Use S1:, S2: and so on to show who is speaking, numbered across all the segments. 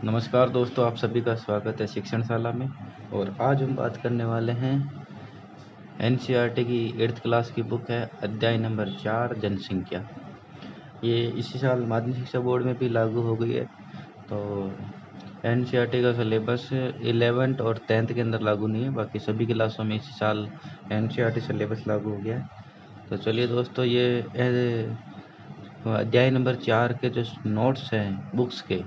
S1: नमस्कार दोस्तों, आप सभी का स्वागत है शिक्षणशाला में। और आज हम बात करने वाले हैं एनसीईआरटी की 8th क्लास की बुक है अध्याय नंबर 4 जनसंख्या। ये इसी साल माध्यमिक शिक्षा बोर्ड में भी लागू हो गई है। तो एनसीईआरटी का सिलेबस 11th और 10th के अंदर लागू नहीं है, बाकी सभी क्लासों में इसी साल एनसीईआरटी सिलेबस लागू हो गया है। तो चलिए दोस्तों, ये अध्याय नंबर 4 के जो नोट्स हैं बुक्स के,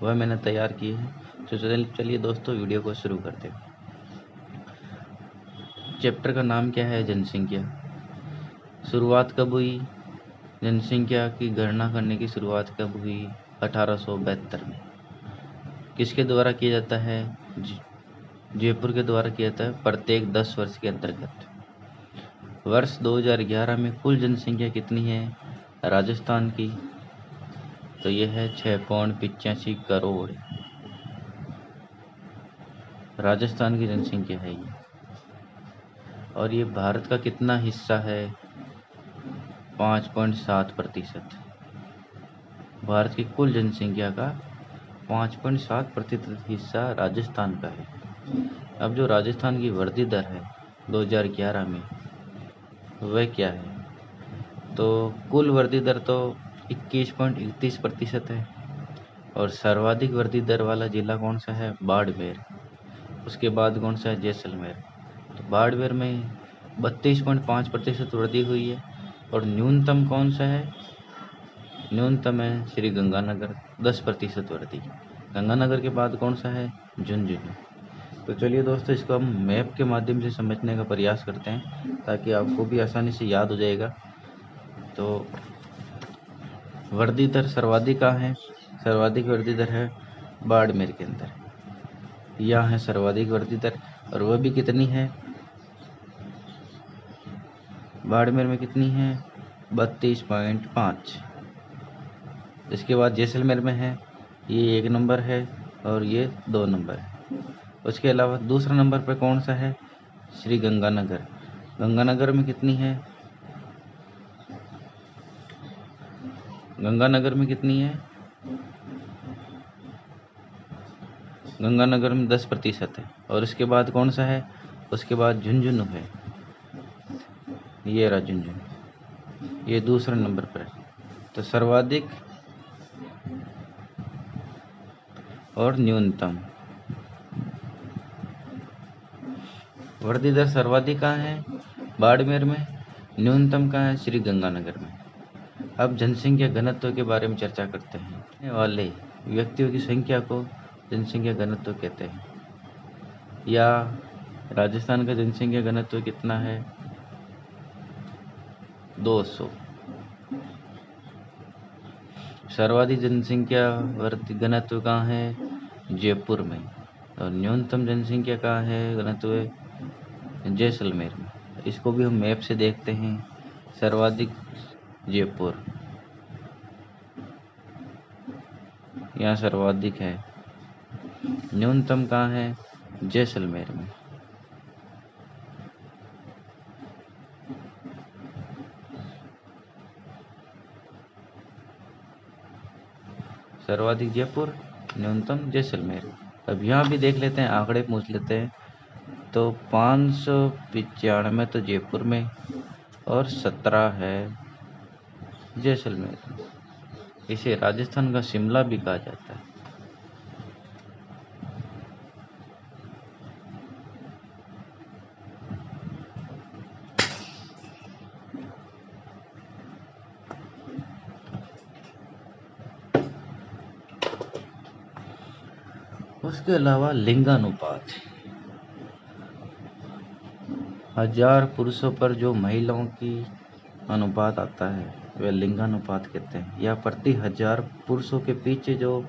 S1: वह मैंने तैयार किए हैं। तो चलिए दोस्तों, वीडियो को शुरू करते हैं। चैप्टर का नाम क्या है? जनसंख्या। शुरुआत कब हुई? जनसंख्या की गणना करने की शुरुआत कब हुई? 1872 में। किसके द्वारा किया जाता है? जयपुर के द्वारा किया जाता है, प्रत्येक 10 वर्ष के अंतर्गत। वर्ष 2011 में कुल जनसंख्या कितनी है राजस्थान की? तो यह है 6.85 करोड़। राजस्थान की जनसंख्या है ये। और ये भारत का कितना हिस्सा है? 5.7%। भारत की कुल जनसंख्या का 5.7% हिस्सा राजस्थान का है। अब जो राजस्थान की वृद्धि दर है 2011 में, वह क्या है? तो कुल वृद्धि दर तो 21.31% है। और सर्वाधिक वृद्धि दर वाला जिला कौन सा है? बाड़मेर। उसके बाद कौन सा है? जैसलमेर। तो बाड़मेर में 32.5% वृद्धि हुई है। और न्यूनतम कौन सा है? न्यूनतम है श्री गंगानगर, 10% वृद्धि। गंगानगर के बाद कौन सा है? झुंझुनू। तो चलिए दोस्तों, इसको हम मैप के माध्यम से समझने का प्रयास करते हैं ताकि आपको भी आसानी से याद हो जाएगा। तो वृद्धि दर सर्वाधिक कहाँ है? सर्वाधिक वृद्धि दर है बाड़मेर के अंदर। यहाँ है सर्वाधिक वृद्धि दर, और वह भी कितनी है? बाड़मेर में कितनी है? 32.5। इसके बाद जैसलमेर में है, ये 1 नंबर है और ये 2 नंबर है। उसके अलावा दूसरा नंबर पर कौन सा है? श्री गंगानगर। गंगानगर में कितनी है? गंगानगर में कितनी है? गंगानगर में 10% है। और इसके बाद कौन सा है? उसके बाद झुंझुनू है, ये रहा झुंझुनू, ये दूसरे नंबर पर है। तो सर्वाधिक और न्यूनतम। वृद्धि दर सर्वाधिक कहाँ है? बाड़मेर में। न्यूनतम कहाँ है? श्री गंगानगर में। अब जनसंख्या घनत्व के बारे में चर्चा करते हैं। रहने वाले व्यक्तियों की संख्या को जनसंख्या घनत्व कहते हैं। या राजस्थान का जनसंख्या घनत्व कितना है? 200। सर्वाधिक जनसंख्या घनत्व कहाँ है? जयपुर में। और न्यूनतम जनसंख्या कहाँ है? घनत्व जैसलमेर में। इसको भी हम मैप से देखते हैं। सर्वाधिक जयपुर, यहाँ सर्वाधिक है। न्यूनतम कहाँ है? जैसलमेर में। सर्वाधिक जयपुर, न्यूनतम जैसलमेर। अब यहाँ भी देख लेते हैं, आंकड़े पूछ लेते हैं। तो 595 तो जयपुर में और 17 है जैसलमेर। इसे राजस्थान का शिमला भी कहा जाता है। उसके अलावा लिंगानुपात, 1000 पुरुषों पर जो महिलाओं की अनुपात आता है वह लिंगानुपात कहते हैं। या प्रति 1000 पुरुषों के पीछे जो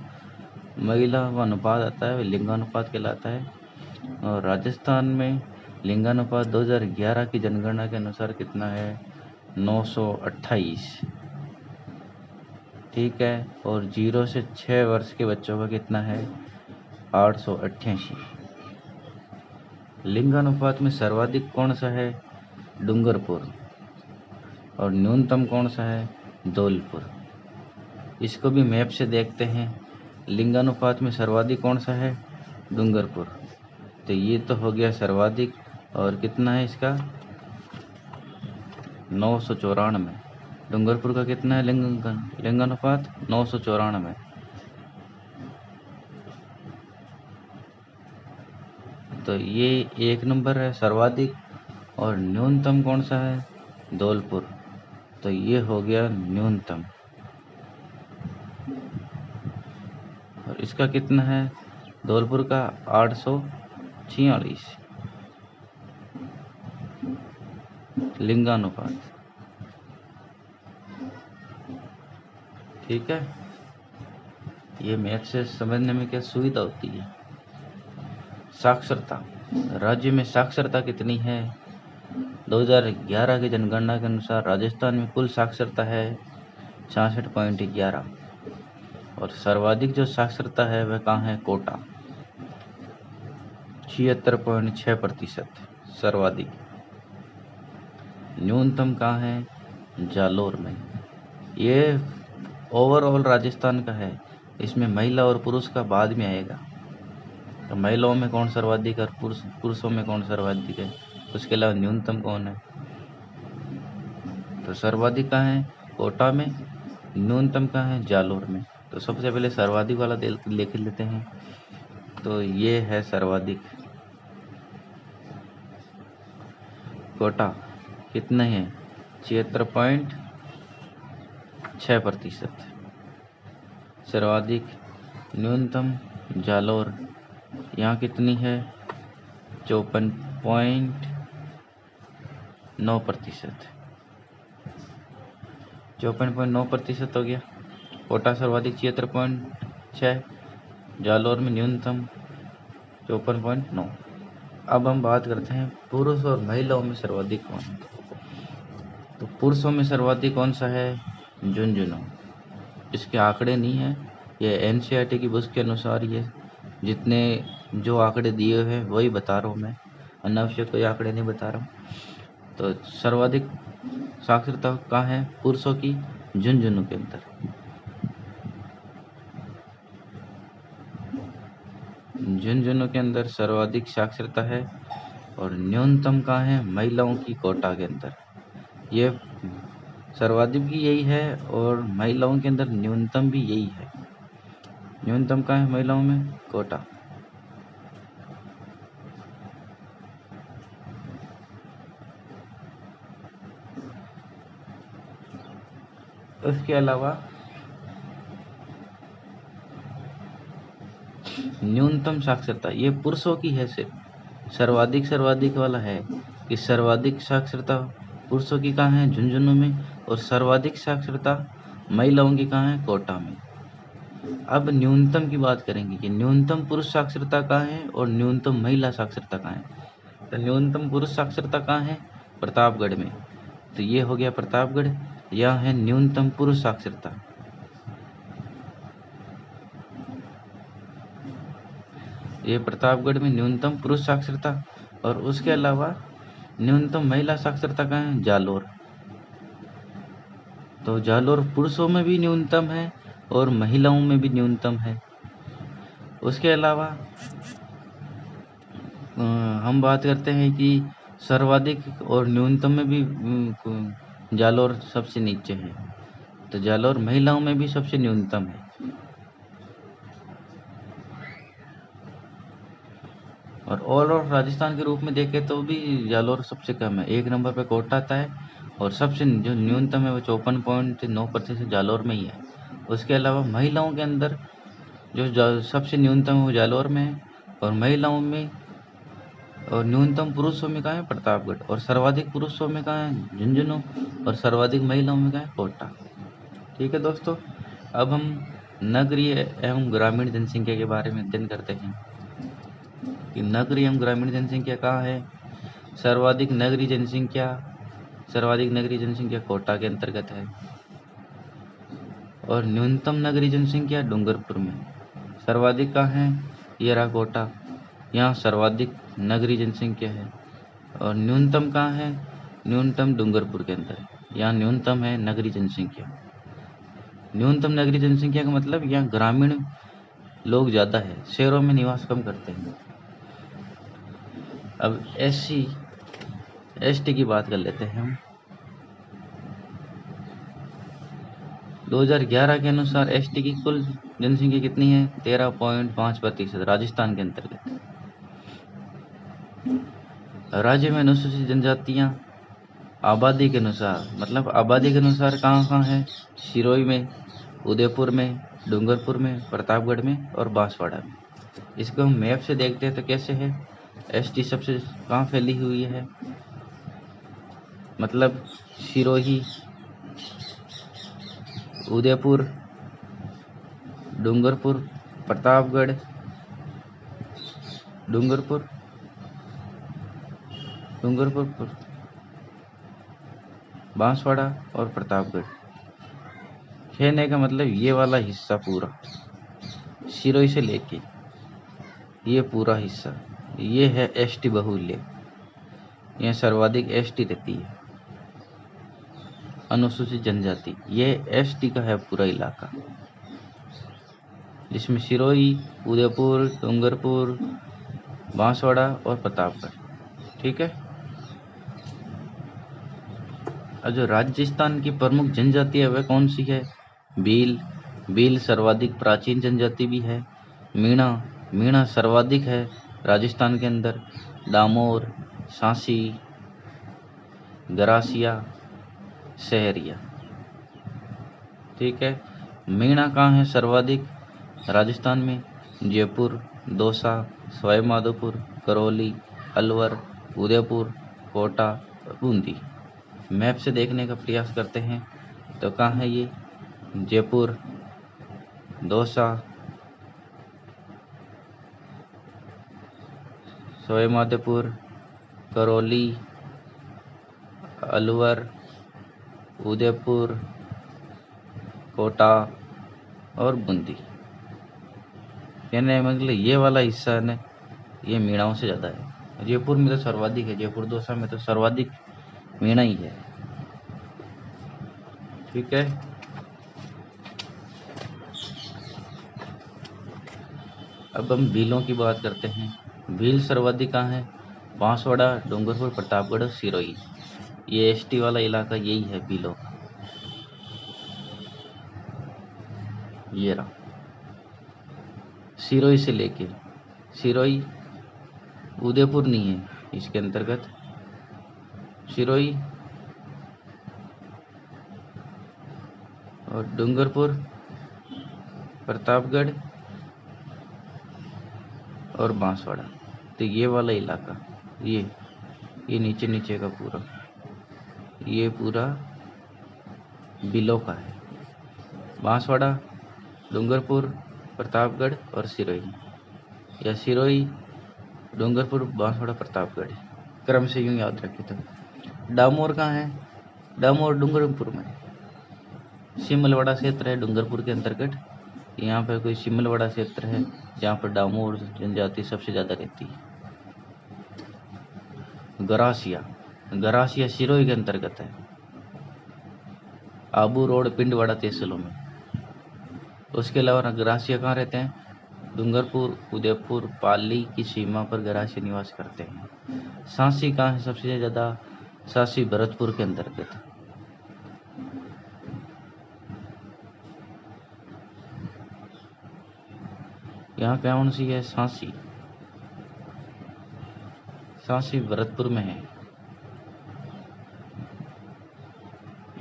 S1: महिला का अनुपात आता है वह लिंगानुपात कहलाता है। और राजस्थान में लिंगानुपात 2011 की जनगणना के अनुसार कितना है? 928। ठीक है। और 0 से 6 वर्ष के बच्चों का कितना है? 888। लिंगानुपात में सर्वाधिक कौन सा है? डूंगरपुर। और न्यूनतम कौन सा है? धौलपुर। इसको भी मैप से देखते हैं। लिंगानुपात में सर्वाधिक कौन सा है? डूंगरपुर। तो ये तो हो गया सर्वाधिक, और कितना है इसका? 994। डूंगरपुर का कितना है लिंगानुपात? 994। तो ये 1 नंबर है सर्वाधिक, और न्यूनतम कौन सा है? धौलपुर। तो ये हो गया न्यूनतम, और इसका कितना है? धौलपुर का 846 लिंगानुपात। ठीक है, ये मैथ से समझने में क्या सुविधा होती है। साक्षरता, राज्य में साक्षरता कितनी है? 2011 की जनगणना के अनुसार राजस्थान में कुल साक्षरता है 66.11, और सर्वाधिक जो साक्षरता है वह कहाँ है? कोटा, 76.6% सर्वाधिक। न्यूनतम कहाँ है? जालोर में। ये ओवरऑल राजस्थान का है, इसमें महिला और पुरुष का बाद में आएगा। तो महिलाओं में कौन सर्वाधिक और पुरुषों में कौन सर्वाधिक है, उसके अलावा न्यूनतम कौन है? तो सर्वाधिक कहाँ है? कोटा में। न्यूनतम कहाँ है? जालोर में। तो सबसे पहले सर्वाधिक वाला लिख लेते हैं। तो ये है सर्वाधिक, कोटा। कितने हैं? 76.6%। सर्वाधिक। न्यूनतम जालोर, यहाँ कितनी है? 54.9%। 54.9% हो गया। कोटा सर्वाधिक 76.6, जालोर में न्यूनतम 54.9। अब हम बात करते हैं पुरुष और महिलाओं में सर्वाधिक कौन है। तो पुरुषों में सर्वाधिक कौन सा है? झुंझुनू। इसके आंकड़े नहीं है, ये एनसीईआरटी की बुक के अनुसार ये जितने जो आंकड़े दिए हैं वही बता रहा हूँ मैं, अनावश्यक कोई आंकड़े नहीं बता रहा हूँ। तो सर्वाधिक साक्षरता कहाँ है पुरुषों की? झुंझुनू के अंदर। झुंझुनू के अंदर सर्वाधिक साक्षरता है, और न्यूनतम कहाँ है? महिलाओं की कोटा के अंदर। ये सर्वाधिक भी यही है, और महिलाओं के अंदर न्यूनतम भी यही है। न्यूनतम कहाँ है महिलाओं में? कोटा। उसके अलावा न्यूनतम साक्षरता ये पुरुषों की है सिर्फ। सर्वाधिक वाला है कि सर्वाधिक साक्षरता पुरुषों की कहाँ है? झुंझुनू में। और सर्वाधिक साक्षरता महिलाओं की कहाँ है? कोटा में। अब न्यूनतम की बात करेंगे कि न्यूनतम पुरुष साक्षरता कहाँ है और न्यूनतम महिला साक्षरता कहाँ है। तो न्यूनतम पुरुष साक्षरता कहाँ है? प्रतापगढ़ में। तो ये हो गया प्रतापगढ़। यह है न्यूनतम पुरुष साक्षरता। ये प्रतापगढ़ में न्यूनतम पुरुष साक्षरता। और उसके अलावा न्यूनतम महिला साक्षरता कहाँ है? जालोर। तो जालोर पुरुषों में भी न्यूनतम है और महिलाओं में भी न्यूनतम है। उसके अलावा हम बात करते हैं कि सर्वाधिक और न्यूनतम में भी जालोर सबसे नीचे है। तो जालोर महिलाओं में भी सबसे न्यूनतम है। और ऑल राजस्थान के रूप में देखें तो भी जालोर सबसे कम है। 1 नंबर पे कोटा आता है, और सबसे जो न्यूनतम है वो 54.9% जालोर में ही है। उसके अलावा महिलाओं के अंदर जो सबसे न्यूनतम है वो जालोर में है, और महिलाओं में और न्यूनतम पुरुषों में कहाँ है? प्रतापगढ़। और सर्वाधिक पुरुषों में कहाँ है? झुंझुनू। और सर्वाधिक महिलाओं में कहाँ है? कोटा। ठीक है दोस्तों, अब हम नगरीय एवं ग्रामीण जनसंख्या के बारे में अध्ययन करते हैं कि नगरीय एवं ग्रामीण जनसंख्या कहाँ है। सर्वाधिक नगरीय जनसंख्या कोटा के अंतर्गत है, और न्यूनतम नगरीय जनसंख्या डूंगरपुर में। सर्वाधिक कहाँ है? ये रहा कोटा, यहाँ सर्वाधिक नगरीय जनसंख्या है। और न्यूनतम कहाँ है? न्यूनतम डूंगरपुर के अंदर, यहाँ न्यूनतम है नगरीय जनसंख्या। न्यूनतम नगरीय जनसंख्या का मतलब यहाँ ग्रामीण लोग ज़्यादा है, शहरों में निवास कम करते हैं। अब SC ST की बात कर लेते हैं हम। 2011 के अनुसार ST की कुल जनसंख्या कितनी है? 13.5%, राजस्थान के अंतर्गत। राज्य में अनुसूचित जनजातियां आबादी के अनुसार, मतलब आबादी के अनुसार कहाँ है? सिरोही में, उदयपुर में, डूंगरपुर में, प्रतापगढ़ में और बांसवाड़ा में। इसको हम मैप से देखते हैं तो कैसे है? ST सबसे कहाँ फैली हुई है? मतलब सिरोही, उदयपुर, डूंगरपुर, प्रतापगढ़, डूंगरपुर, बांसवाड़ा और प्रतापगढ़। कहने का मतलब ये वाला हिस्सा पूरा सिरोही से लेके ये पूरा हिस्सा, ये है ST बहुल्य। यह सर्वाधिक ST रहती है, अनुसूचित जनजाति। ये ST का है पूरा इलाका, जिसमें सिरोही, उदयपुर, डूंगरपुर, बांसवाड़ा और प्रतापगढ़। ठीक है। और जो राजस्थान की प्रमुख जनजाति है वह कौन सी है? भील सर्वाधिक प्राचीन जनजाति भी है। मीणा सर्वाधिक है राजस्थान के अंदर। डामोर, सांसी, गरासिया, सहरिया। ठीक है। मीणा कहाँ है सर्वाधिक? राजस्थान में जयपुर, दौसा, सवाई माधोपुर, करौली, अलवर, उदयपुर, कोटा और बूंदी। मैप से देखने का प्रयास करते हैं तो कहाँ है ये? जयपुर, दौसा, सवाई माधोपुर, करौली, अलवर, उदयपुर, कोटा और बूंदी। कहने मतलब ये वाला हिस्सा है ना, ये मीणाओं से ज़्यादा है। जयपुर में तो सर्वाधिक है, जयपुर दौसा में तो सर्वाधिक मीणा ही है। ठीक है। अब हम भीलों की बात करते हैं। भील सर्वाधिक कहाँ है? बांसवाड़ा, डूंगरपुर, प्रतापगढ़ और सिरोही। ये ST वाला इलाका यही है भीलों का। ये रहा सिरोही से लेके, सिरोही उदयपुर नहीं है इसके अंतर्गत, सिरोही और डूंगरपुर, प्रतापगढ़ और बांसवाड़ा। तो ये वाला इलाका, ये नीचे का पूरा, ये पूरा बिलो का है। बांसवाड़ा, डूंगरपुर, प्रतापगढ़ और सिरोही, या सिरोही, डूंगरपुर, बांसवाड़ा, प्रतापगढ़, क्रम से यूं याद रखे। तो डामोर कहाँ है? डामोर डूंगरपुर में, सिमलवाड़ा क्षेत्र है डूंगरपुर के अंतर्गत। यहाँ पर कोई सिमलवाड़ा क्षेत्र है जहाँ पर डामोर जनजाति सबसे ज़्यादा रहती है। गरासिया सिरोही के अंतर्गत है, आबू रोड, पिंडवाड़ा, तहसीलों में। उसके अलावा गरासिया कहाँ रहते हैं? डूंगरपुर, उदयपुर, पाली की सीमा पर गरासिया निवास करते हैं। सांसी कहाँ है सबसे ज़्यादा? सांसी भरतपुर के अंतर्गत। यहाँ कौन सी है? सांसी भरतपुर में है।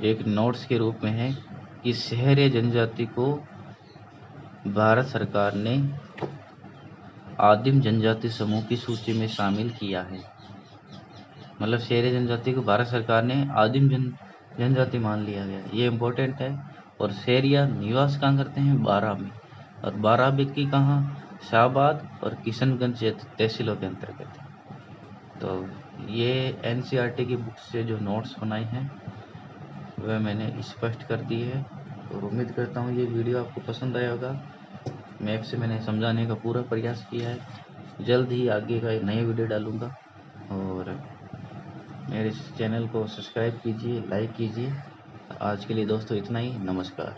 S1: एक नोट्स के रूप में है कि शहरी जनजाति को भारत सरकार ने आदिम जनजाति समूह की सूची में शामिल किया है। मतलब शहरी जनजाति को भारत सरकार ने आदिम जनजाति मान लिया गया, ये इम्पोर्टेंट है। और शहरिया निवास कहाँ करते हैं? बारां में, और बारां की कहाँ? शाहबाद और किशनगंज तहसीलों के अंतर्गत। तो ये NCERT की बुक से जो नोट्स बनाए हैं वह मैंने स्पष्ट कर दी है, और उम्मीद करता हूँ ये वीडियो आपको पसंद आया होगा। मैप से मैंने समझाने का पूरा प्रयास किया है। जल्द ही आगे का एक नया वीडियो डालूँगा, और मेरे इस चैनल को सब्सक्राइब कीजिए, लाइक कीजिए। आज के लिए दोस्तों इतना ही। नमस्कार।